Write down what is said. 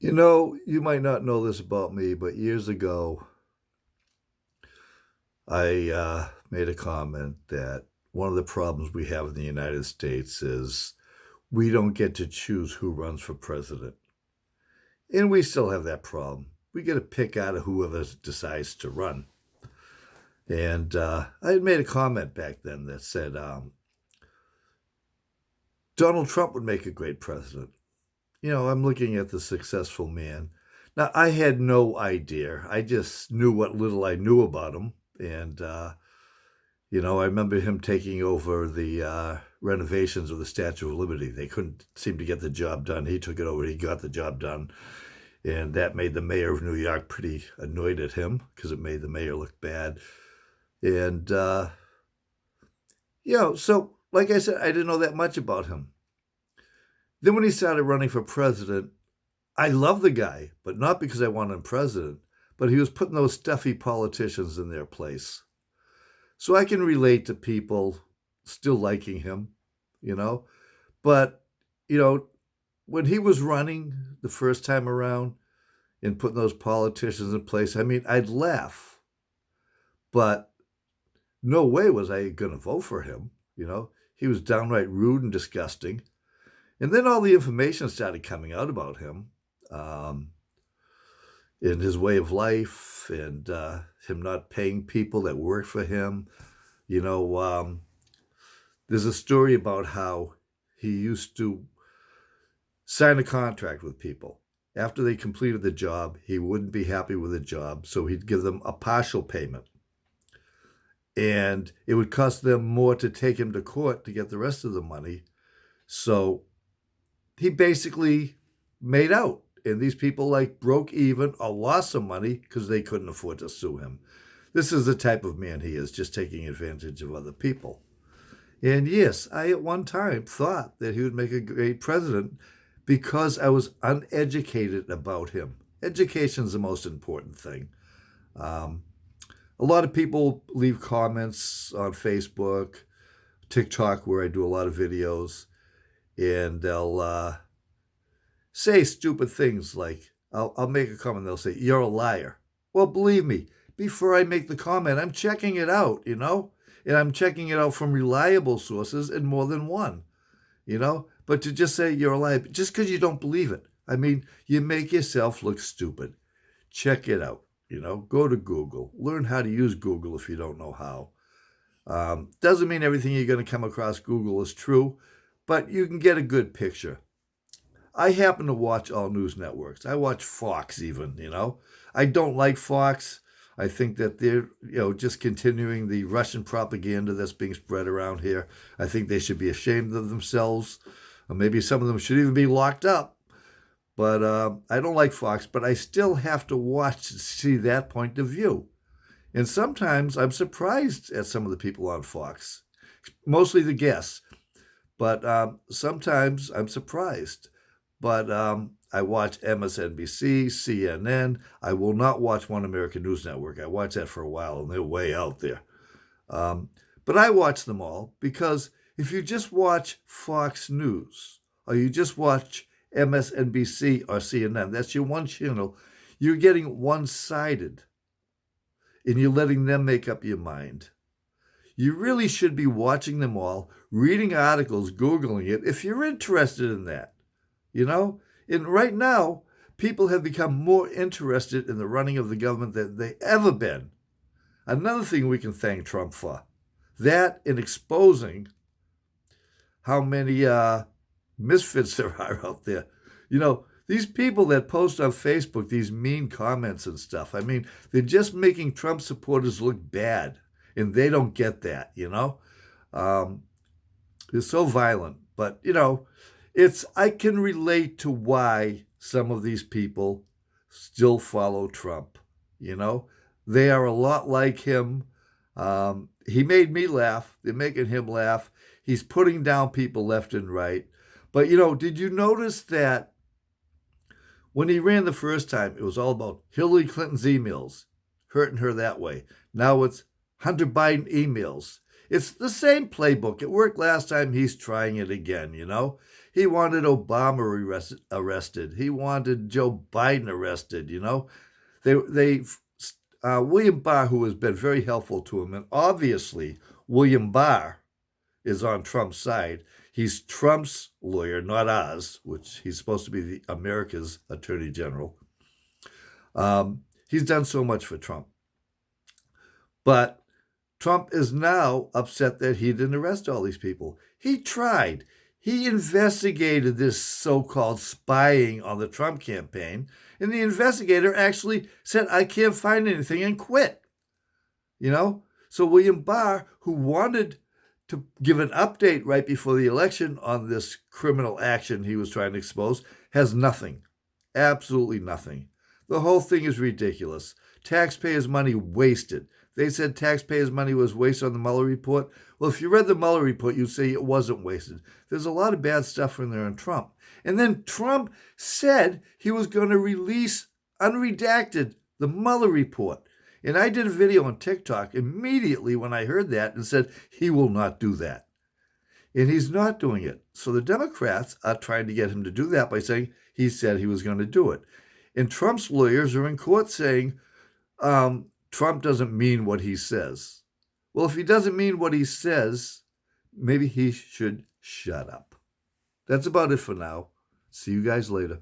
You might not know this about me, but years ago, I made a comment that one of the problems we have in the United States is we don't get to choose who runs for president. And we still have that problem. We get to pick out of whoever decides to run. And I had made a comment back then that said Donald Trump would make a great president. I'm looking at the successful man. Now, I had no idea. I just knew what little I knew about him. And, I remember him taking over the renovations of the Statue of Liberty. They couldn't seem to get the job done. He took it over. He got the job done. And that made the mayor of New York pretty annoyed at him because it made the mayor look bad. And, so like I said, I didn't know that much about him. Then when he started running for president, I love the guy, but not because I want him president, but he was putting those stuffy politicians in their place. So I can relate to people still liking him, you know. But, you know, when he was running the first time around and putting those politicians in place, I mean, I'd laugh, but no way was I going to vote for him, you know. He was downright rude and disgusting. And then all the information started coming out about him. In his way of life and him not paying people that work for him. You know, there's a story about how he used to sign a contract with people. After they completed the job, he wouldn't be happy with the job, so he'd give them a partial payment. And it would cost them more to take him to court to get the rest of the money. So he basically made out. And these people like broke even or lost some money because they couldn't afford to sue him. This is the type of man he is, just taking advantage of other people. And yes, I at one time thought that he would make a great president because I was uneducated about him. Education is the most important thing. Um, a lot of people leave comments on Facebook, TikTok, where I do a lot of videos, and they'll say stupid things like, I'll make a comment, they'll say, "You're a liar." Well, believe me, before I make the comment, I'm checking it out, and I'm checking it out from reliable sources and more than one. But to just say you're a liar, just because you don't believe it, I mean, you make yourself look stupid. Check it out. Go to Google. Learn how to use Google if you don't know how. Doesn't mean everything you're going to come across Google is true, but you can get a good picture. I happen to watch all news networks. I watch Fox even. I don't like Fox. I think that they're just continuing the Russian propaganda that's being spread around here. I think they should be ashamed of themselves. Or maybe some of them should even be locked up. But I don't like Fox, but I still have to watch to see that point of view. And sometimes I'm surprised at some of the people on Fox, mostly the guests. But sometimes I'm surprised. But I watch MSNBC, CNN. I will not watch One American News Network. I watched that for a while, and they're way out there. But I watch them all because if you just watch Fox News or you just watch MSNBC or CNN, that's your one channel, you're getting one-sided, and you're letting them make up your mind. You really should be watching them all, reading articles, Googling it, if you're interested in that. And right now, people have become more interested in the running of the government than they ever been. Another thing we can thank Trump for. That in exposing how many misfits there are out there. These people that post on Facebook these mean comments and stuff, I mean, they're just making Trump supporters look bad. And they don't get that. They're so violent. But, I can relate to why some of these people still follow Trump. You know, they are a lot like him. He made me laugh. They're making him laugh. He's putting down people left and right. But, did you notice that when he ran the first time, it was all about Hillary Clinton's emails, hurting her that way. Now it's Hunter Biden emails. It's the same playbook. It worked last time. He's trying it again. He wanted Obama arrested. He wanted Joe Biden arrested. William Barr, who has been very helpful to him, and obviously William Barr is on Trump's side. He's Trump's lawyer, not ours, which he's supposed to be America's attorney general. He's done so much for Trump. But Trump is now upset that he didn't arrest all these people. He tried. He investigated this so-called spying on the Trump campaign, and the investigator actually said, I can't find anything, and quit. So William Barr, who wanted to give an update right before the election on this criminal action he was trying to expose, has nothing. Absolutely nothing. The whole thing is ridiculous. Taxpayers' money wasted. They said taxpayers' money was wasted on the Mueller report. Well, if you read the Mueller report, you'd say it wasn't wasted. There's a lot of bad stuff in there on Trump. And then Trump said he was going to release unredacted the Mueller report. And I did a video on TikTok immediately when I heard that and said he will not do that. And he's not doing it. So the Democrats are trying to get him to do that by saying he said he was going to do it. And Trump's lawyers are in court saying Trump doesn't mean what he says. Well, if he doesn't mean what he says, maybe he should shut up. That's about it for now. See you guys later.